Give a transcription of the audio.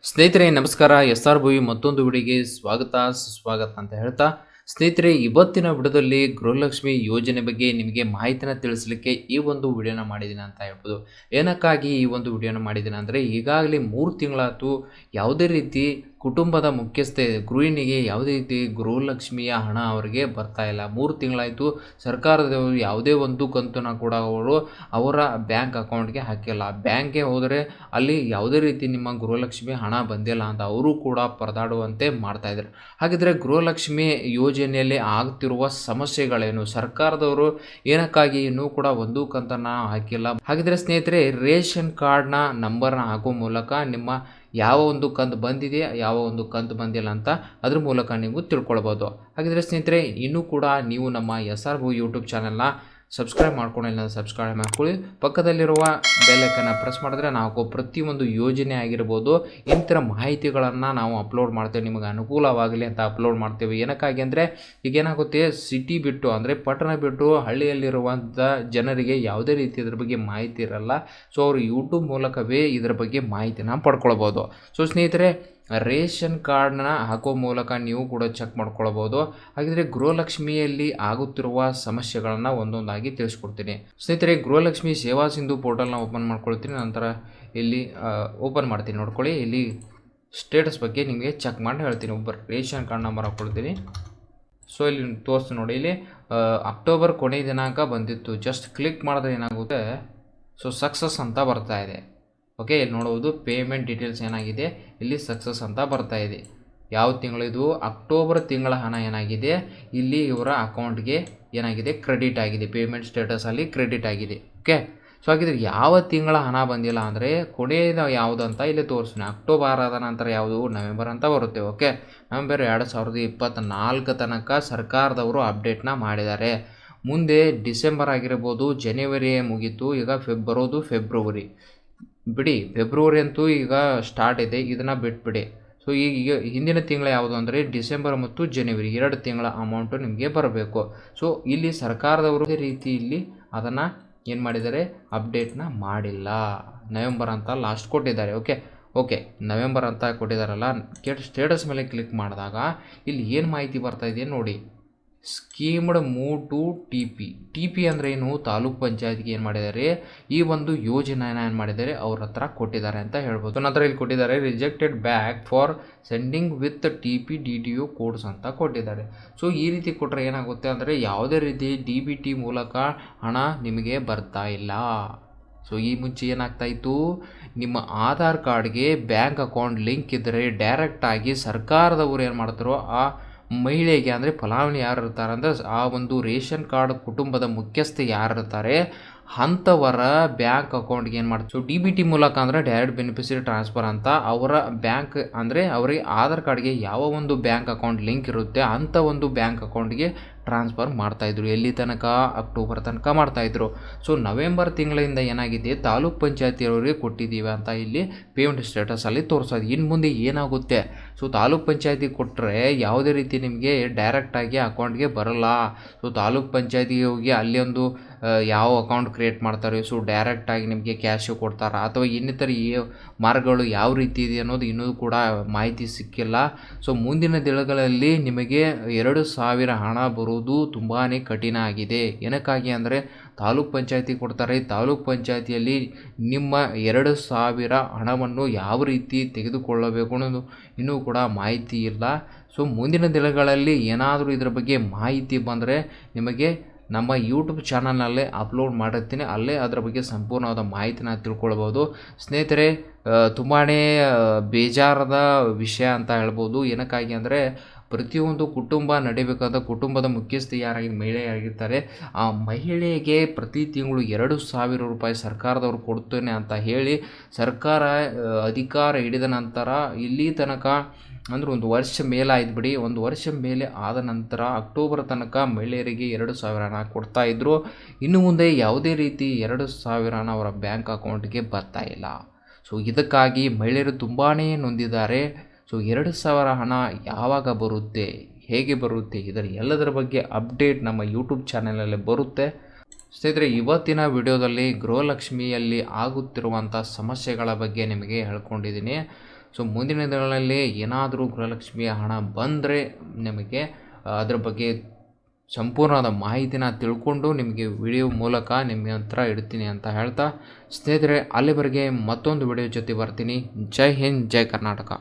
ಸ್ನೇಹಿತರೆ ನಮಸ್ಕಾರ. SR ಭುವಿ ಮತ್ತೊಂದು ವಿಡಿಯೋಗೆ ಸುಸ್ವಾಗತ ಅಂತ ಹೇಳ್ತಾ, ಸ್ನೇಹಿತರೆ ಇವತ್ತಿನ ವಿಡಿಯೋದಲ್ಲಿ ಗೃಹಲಕ್ಷ್ಮಿ ಯೋಜನೆ ಬಗ್ಗೆ ನಿಮಗೆ ಮಾಹಿತಿನ ತಿಳಿಸಲಿಕ್ಕೆ ಈ ಒಂದು ವಿಡಿಯೋನ ಮಾಡಿದ್ದೀನಿ ಅಂತ ಹೇಳ್ಬೋದು. ಏನಕ್ಕಾಗಿ ಈ ಒಂದು ವಿಡಿಯೋನ ಮಾಡಿದ್ದೀನಿ ಅಂದರೆ, ಈಗಾಗಲೇ 3 ತಿಂಗಳಾಯ್ತು ಯಾವುದೇ ರೀತಿ ಕುಟುಂಬದ ಮುಖ್ಯಸ್ಥೆ ಗೃಹಿಣಿಗೆ ಯಾವುದೇ ರೀತಿ ಗೃಹಲಕ್ಷ್ಮಿಯ ಹಣ ಅವರಿಗೆ ಬರ್ತಾ ಇಲ್ಲ. 3 ತಿಂಗಳಾಯಿತು ಸರ್ಕಾರದವರು ಯಾವುದೇ ಒಂದು ಕಂತನ್ನು ಕೂಡ ಅವರು ಅವರ ಬ್ಯಾಂಕ್ ಅಕೌಂಟ್ಗೆ ಹಾಕಿಲ್ಲ. ಬ್ಯಾಂಕ್ಗೆ ಹೋದರೆ ಅಲ್ಲಿ ಯಾವುದೇ ರೀತಿ ನಿಮ್ಮ ಗೃಹಲಕ್ಷ್ಮಿ ಹಣ ಬಂದಿಲ್ಲ ಅಂತ ಅವರು ಕೂಡ ಪರದಾಡುವಂತೆ ಮಾಡ್ತಾಯಿದ್ದಾರೆ. ಹಾಗಿದ್ರೆ ಗೃಹಲಕ್ಷ್ಮಿ ಯೋಜನೆಯಲ್ಲಿ ಆಗ್ತಿರುವ ಸಮಸ್ಯೆಗಳೇನು, ಸರ್ಕಾರದವರು ಏನಕ್ಕಾಗಿ ಇನ್ನೂ ಕೂಡ ಒಂದು ಕಂತನ್ನು ಹಾಕಿಲ್ಲ? ಹಾಗಿದ್ರೆ ಸ್ನೇಹಿತರೆ, ರೇಷನ್ ಕಾರ್ಡ್ನ ನಂಬರ್ನ ಹಾಕೋ ಮೂಲಕ ನಿಮ್ಮ ಯಾವ ಒಂದು ಕಂತು ಬಂದಿದೆ, ಯಾವ ಒಂದು ಕಂತು ಬಂದಿಲ್ಲ ಅಂತ ಅದ್ರ ಮೂಲಕ ನೀವು ತಿಳ್ಕೊಳ್ಬೋದು. ಹಾಗಿದ್ರೆ ಸ್ನೇಹಿತರೆ, ಇನ್ನೂ ಕೂಡ ನೀವು ನಮ್ಮ SR ಭುವಿ ಯೂಟ್ಯೂಬ್ ಚಾನಲ್ನ ಸಬ್ಸ್ಕ್ರೈಬ್ ಮಾಡ್ಕೊಂಡಿಲ್ಲ, ಸಬ್ಸ್ಕ್ರೈಬ್ ಮಾಡ್ಕೊಳ್ಳಿ. ಪಕ್ಕದಲ್ಲಿರುವ ಬೆಲ್ ಐಕನ್ನ ಪ್ರೆಸ್ ಮಾಡಿದ್ರೆ ನಾವು ಪ್ರತಿಯೊಂದು ಯೋಜನೆ ಆಗಿರ್ಬೋದು ಇಂಥ ಮಾಹಿತಿಗಳನ್ನು ನಾವು ಅಪ್ಲೋಡ್ ಮಾಡ್ತೇವೆ, ನಿಮಗೆ ಅನುಕೂಲವಾಗಲಿ ಅಂತ ಅಪ್ಲೋಡ್ ಮಾಡ್ತೇವೆ. ಏನಕ್ಕಾಗಿ ಅಂದರೆ, ಈಗೇನಾಗುತ್ತೆ, ಸಿಟಿ ಬಿಟ್ಟು ಅಂದರೆ ಪಟ್ಟಣ ಬಿಟ್ಟು ಹಳ್ಳಿಯಲ್ಲಿರುವಂಥ ಜನರಿಗೆ ಯಾವುದೇ ರೀತಿ ಇದ್ರ ಬಗ್ಗೆ ಮಾಹಿತಿ ಇರಲ್ಲ. ಸೊ ಅವರು ಯೂಟ್ಯೂಬ್ ಮೂಲಕವೇ ಇದರ ಬಗ್ಗೆ ಮಾಹಿತಿನ ಪಡ್ಕೊಳ್ಬೋದು. ಸೊ ಸ್ನೇಹಿತರೆ, ರೇಷನ್ ಕಾರ್ಡ್ನ ಹಾಕೋ ಮೂಲಕ ನೀವು ಕೂಡ ಚೆಕ್ ಮಾಡ್ಕೊಳ್ಬೋದು. ಹಾಗಿದ್ರೆ ಗೃಹಲಕ್ಷ್ಮಿಯಲ್ಲಿ ಆಗುತ್ತಿರುವ ಸಮಸ್ಯೆಗಳನ್ನು ಒಂದೊಂದಾಗಿ ತಿಳಿಸ್ಕೊಡ್ತೀನಿ. ಸ್ನೇಹಿತರೆ, ಗೃಹಲಕ್ಷ್ಮಿ ಸೇವಾ ಸಿಂಧು ಪೋರ್ಟಲ್ನ ಓಪನ್ ಮಾಡ್ಕೊಳ್ತೀನಿ. ನಂತರ ಇಲ್ಲಿ ಓಪನ್ ಮಾಡ್ತೀನಿ, ನೋಡ್ಕೊಳ್ಳಿ. ಇಲ್ಲಿ ಸ್ಟೇಟಸ್ ಬಗ್ಗೆ ನಿಮಗೆ ಚೆಕ್ ಮಾಡಿ ಹೇಳ್ತೀನಿ. ರೇಷನ್ ಕಾರ್ಡ್ ನಂಬರ್ ಹಾಕ್ಕೊಳ್ತೀನಿ. ಸೊ ಇಲ್ಲಿ ತೋರಿಸ್ತೀನಿ ನೋಡಿ, ಇಲ್ಲಿ ಅಕ್ಟೋಬರ್ ಕೊನೆಯ ದಿನಾಂಕ ಬಂದಿತ್ತು. ಜಸ್ಟ್ ಕ್ಲಿಕ್ ಮಾಡಿದ್ರೆ ಏನಾಗುತ್ತೆ, ಸೊ ಸಕ್ಸಸ್ ಅಂತ ಬರ್ತಾ ಇದೆ. ಓಕೆ, ಇಲ್ಲಿ ನೋಡುವುದು ಪೇಮೆಂಟ್ ಡೀಟೇಲ್ಸ್ ಏನಾಗಿದೆ, ಇಲ್ಲಿ ಸಕ್ಸಸ್ ಅಂತ ಬರ್ತಾ ಇದೆ. ಯಾವ ತಿಂಗಳಿದು? ಅಕ್ಟೋಬರ್ ತಿಂಗಳ ಹಣ ಏನಾಗಿದೆ, ಇಲ್ಲಿ ಇವರ ಅಕೌಂಟ್ಗೆ ಏನಾಗಿದೆ, ಕ್ರೆಡಿಟ್ ಆಗಿದೆ. ಪೇಮೆಂಟ್ ಸ್ಟೇಟಸಲ್ಲಿ ಕ್ರೆಡಿಟ್ ಆಗಿದೆ. ಓಕೆ, ಸೊ ಹಾಗಿದ್ರೆ ಯಾವ ತಿಂಗಳ ಹಣ ಬಂದಿಲ್ಲ ಅಂದರೆ ಕೊನೆಯದು ಯಾವುದು ಅಂತ ಇಲ್ಲಿ ತೋರಿಸ್ತೀನಿ. ಅಕ್ಟೋಬರ್ ಆದ ನಂತರ ಯಾವುದು? ನವೆಂಬರ್ ಅಂತ ಬರುತ್ತೆ. ಓಕೆ, ನವೆಂಬರ್ 2024 ತನಕ ಸರ್ಕಾರದವರು ಅಪ್ಡೇಟ್ನ ಮಾಡಿದ್ದಾರೆ. ಮುಂದೆ ಡಿಸೆಂಬರ್ ಆಗಿರ್ಬೋದು, ಜನವರಿ ಮುಗೀತು, ಈಗ ಬರೋದು ಫೆಬ್ರವರಿ. ಬಿಡಿ, ಫೆಬ್ರವರಿ ಅಂತೂ ಈಗ ಸ್ಟಾರ್ಟ್ ಇದೆ, ಇದನ್ನು ಬಿಟ್ಬಿಡಿ. ಸೊ ಈಗ ಹಿಂದಿನ ತಿಂಗಳ ಯಾವುದು ಅಂದರೆ ಡಿಸೆಂಬರ್ ಮತ್ತು ಜನವರಿ 2 ತಿಂಗಳ ಅಮೌಂಟು ನಿಮಗೆ ಬರಬೇಕು. ಸೊ ಇಲ್ಲಿ ಸರ್ಕಾರದವರು ರೀತಿ ಇಲ್ಲಿ ಅದನ್ನು ಏನು ಮಾಡಿದ್ದಾರೆ, ಅಪ್ಡೇಟ್ನ ಮಾಡಿಲ್ಲ. ನವೆಂಬರ್ ಅಂತ ಲಾಸ್ಟ್ ಕೊಟ್ಟಿದ್ದಾರೆ. ಓಕೆ, ನವೆಂಬರ್ ಅಂತ ಕೊಟ್ಟಿದ್ದಾರಲ್ಲ, ಸ್ಟೇಟಸ್ ಮೇಲೆ ಕ್ಲಿಕ್ ಮಾಡಿದಾಗ ಇಲ್ಲಿ ಏನು ಮಾಹಿತಿ ಬರ್ತಾ ಇದೆ ನೋಡಿ. ಸ್ಕೀಮ್ಡ್ ಮೂವ್ ಟು ಟಿ ಪಿ ಅಂದರೆ ಏನು? ತಾಲೂಕ್ ಪಂಚಾಯತ್ಗೆ ಏನು ಮಾಡಿದ್ದಾರೆ, ಈ ಒಂದು ಯೋಜನೆಯನ್ನು ಏನು ಮಾಡಿದ್ದಾರೆ, ಅವ್ರ ಹತ್ರ ಕೊಟ್ಟಿದ್ದಾರೆ ಅಂತ ಹೇಳ್ಬೋದು. ನಂತರ ಇಲ್ಲಿ ಕೊಟ್ಟಿದ್ದಾರೆ rejected back for sending with DPDTO codes ಅಂತ ಕೊಟ್ಟಿದ್ದಾರೆ. ಸೊ ಈ ರೀತಿ ಕೊಟ್ಟರೆ ಏನಾಗುತ್ತೆ ಅಂದರೆ, ಯಾವುದೇ ರೀತಿ DBT ಮೂಲಕ ಹಣ ನಿಮಗೆ ಬರ್ತಾ ಇಲ್ಲ. ಸೊ ಈ ಮುಂಚೆ ಏನಾಗ್ತಾಯಿತ್ತು, ನಿಮ್ಮ ಆಧಾರ್ ಕಾರ್ಡ್ಗೆ ಬ್ಯಾಂಕ್ ಅಕೌಂಟ್ ಲಿಂಕ್ ಇದ್ದರೆ ಡೈರೆಕ್ಟಾಗಿ ಸರ್ಕಾರದವರು ಏನು ಮಾಡ್ತಾರೋ ಆ ಮಹಿಳೆಗೆ ಅಂದರೆ ಫಲಾನುಭವಿ ಯಾರು ಇರ್ತಾರೆ ಅಂದರೆ ಆ ಒಂದು ರೇಷನ್ ಕಾರ್ಡ್ ಕುಟುಂಬದ ಮುಖ್ಯಸ್ಥೆ ಯಾರು ಇರ್ತಾರೆ ಅಂಥವರ ಬ್ಯಾಂಕ್ ಅಕೌಂಟ್ಗೆ ಏನು ಮಾಡ್ತಾರೆ, ಸೊ DBT ಮೂಲಕ ಅಂದರೆ ಡೈರೆಕ್ಟ್ ಬೆನಿಫಿಷರಿ ಟ್ರಾನ್ಸ್ಫರ್ ಅಂತ ಅವರ ಬ್ಯಾಂಕ್ ಅಂದರೆ ಅವರಿಗೆ ಆಧಾರ್ ಕಾರ್ಡ್ಗೆ ಯಾವ ಒಂದು ಬ್ಯಾಂಕ್ ಅಕೌಂಟ್ ಲಿಂಕ್ ಇರುತ್ತೆ ಅಂಥ ಒಂದು ಬ್ಯಾಂಕ್ ಅಕೌಂಟ್ಗೆ ಟ್ರಾನ್ಸ್ಫರ್ ಮಾಡ್ತಾಯಿದ್ರು. ಎಲ್ಲಿ ತನಕ? ಅಕ್ಟೋಬರ್ ತನಕ ಮಾಡ್ತಾಯಿದ್ರು. ಸೊ ನವೆಂಬರ್ ತಿಂಗಳಿಂದ ಏನಾಗಿದೆ, ತಾಲೂಕ್ ಪಂಚಾಯತಿಯವರಿಗೆ ಕೊಟ್ಟಿದ್ದೀವಿ ಅಂತ ಇಲ್ಲಿ ಪೇಮೆಂಟ್ ಸ್ಟೇಟಸಲ್ಲಿ ತೋರಿಸೋದು. ಇನ್ನು ಮುಂದೆ ಏನಾಗುತ್ತೆ, ಸೊ ತಾಲೂಕ್ ಪಂಚಾಯತಿ ಕೊಟ್ಟರೆ ಯಾವುದೇ ರೀತಿ ನಿಮಗೆ ಡೈರೆಕ್ಟಾಗಿ ಅಕೌಂಟ್ಗೆ ಬರಲ್ಲ. ಸೊ ತಾಲೂಕ್ ಪಂಚಾಯತಿಗೆ ಹೋಗಿ ಅಲ್ಲಿ ಒಂದು ಯಾವ ಅಕೌಂಟ್ ಕ್ರಿಯೇಟ್ ಮಾಡ್ತಾರೆ, ಸೊ ಡೈರೆಕ್ಟಾಗಿ ನಿಮಗೆ ಕ್ಯಾಶು ಕೊಡ್ತಾರೆ ಅಥವಾ ಇನ್ನಿತರ ಮಾರ್ಗಗಳು ಯಾವ ರೀತಿ ಇದೆ ಅನ್ನೋದು ಇನ್ನೂ ಕೂಡ ಮಾಹಿತಿ ಸಿಕ್ಕಿಲ್ಲ. ಸೊ ಮುಂದಿನ ದಿನಗಳಲ್ಲಿ ನಿಮಗೆ 2,000 ಹಣ ಬರುವುದು ತುಂಬಾ ಕಠಿಣ ಆಗಿದೆ. ಏನಕ್ಕಾಗಿ ಅಂದರೆ ತಾಲೂಕ್ ಪಂಚಾಯತಿ ಕೊಡ್ತಾರೆ, ತಾಲೂಕ್ ಪಂಚಾಯತಿಯಲ್ಲಿ ನಿಮ್ಮ 2,000 ಹಣವನ್ನು ಯಾವ ರೀತಿ ತೆಗೆದುಕೊಳ್ಳಬೇಕು ಅನ್ನೋದು ಇನ್ನೂ ಕೂಡ ಮಾಹಿತಿ ಇಲ್ಲ. ಸೊ ಮುಂದಿನ ದಿನಗಳಲ್ಲಿ ಏನಾದರೂ ಇದರ ಬಗ್ಗೆ ಮಾಹಿತಿ ಬಂದರೆ ನಿಮಗೆ ನಮ್ಮ ಯೂಟ್ಯೂಬ್ ಚಾನಲ್ನಲ್ಲೇ ಅಪ್ಲೋಡ್ ಮಾಡಿರ್ತೀನಿ, ಅಲ್ಲೇ ಅದರ ಬಗ್ಗೆ ಸಂಪೂರ್ಣವಾದ ಮಾಹಿತಿನ ತಿಳ್ಕೊಳ್ಬೋದು. ಸ್ನೇಹಿತರೆ, ತುಂಬಾ ಬೇಜಾರದ ವಿಷಯ ಅಂತ ಹೇಳ್ಬೋದು. ಏನಕ್ಕಾಗಿ ಅಂದರೆ ಪ್ರತಿಯೊಂದು ಕುಟುಂಬ ನಡಿಬೇಕಾದ ಕುಟುಂಬದ ಮುಖ್ಯಸ್ಥೆ ಯಾರಾಗಿ ಮಹಿಳೆಯಾಗಿರ್ತಾರೆ, ಆ ಮಹಿಳೆಗೆ ಪ್ರತಿ ತಿಂಗಳು 2,000 ರೂಪಾಯಿ ಸರ್ಕಾರದವರು ಕೊಡ್ತೇನೆ ಅಂತ ಹೇಳಿ ಸರ್ಕಾರ ಅಧಿಕಾರ ಹಿಡಿದ ನಂತರ ಇಲ್ಲಿ ತನಕ ಅಂದರೆ 1 ವರ್ಷ ಮೇಲಾಯ್ತು ಬಿಡಿ, 1 ವರ್ಷ ಮೇಲೆ ಆದ ನಂತರ ಅಕ್ಟೋಬರ್ ತನಕ ಮಹಿಳೆಯರಿಗೆ 2,000 ಹಣ ಕೊಡ್ತಾಯಿದ್ರು. ಇನ್ನು ಮುಂದೆ ಯಾವುದೇ ರೀತಿ 2,000 ಹಣ ಅವರ ಬ್ಯಾಂಕ್ ಅಕೌಂಟ್ಗೆ ಬರ್ತಾ ಇಲ್ಲ. ಸೊ ಇದಕ್ಕಾಗಿ ಮಹಿಳೆಯರು ತುಂಬಾ ನೊಂದಿದ್ದಾರೆ. ಸೊ 2,000 ಹಣ ಯಾವಾಗ ಬರುತ್ತೆ, ಹೇಗೆ ಬರುತ್ತೆ, ಇದರ ಎಲ್ಲದರ ಬಗ್ಗೆ ಅಪ್ಡೇಟ್ ನಮ್ಮ ಯೂಟ್ಯೂಬ್ ಚಾನಲಲ್ಲಿ ಬರುತ್ತೆ. ಸ್ನೇಹಿತರೆ, ಇವತ್ತಿನ ವಿಡಿಯೋದಲ್ಲಿ ಗೃಹಲಕ್ಷ್ಮಿಯಲ್ಲಿ ಆಗುತ್ತಿರುವಂಥ ಸಮಸ್ಯೆಗಳ ಬಗ್ಗೆ ನಿಮಗೆ ಹೇಳ್ಕೊಂಡಿದ್ದೀನಿ. ಸೊ ಮುಂದಿನ ದಿನಗಳಲ್ಲಿ ಏನಾದರೂ ಗೃಹಲಕ್ಷ್ಮಿಯ ಹಣ ಬಂದರೆ ನಿಮಗೆ ಅದರ ಬಗ್ಗೆ ಸಂಪೂರ್ಣವಾದ ಮಾಹಿತಿನ ತಿಳ್ಕೊಂಡು ನಿಮಗೆ ವಿಡಿಯೋ ಮೂಲಕ ನಿಮ್ಮ ಹತ್ರ ಇಡ್ತೀನಿ ಅಂತ ಹೇಳ್ತಾ ಸ್ನೇಹಿತರೆ, ಅಲ್ಲಿವರೆಗೆ ಮತ್ತೊಂದು ವಿಡಿಯೋ ಜೊತೆ ಬರ್ತೀನಿ. ಜೈ ಹಿಂದ್, ಜೈ ಕರ್ನಾಟಕ.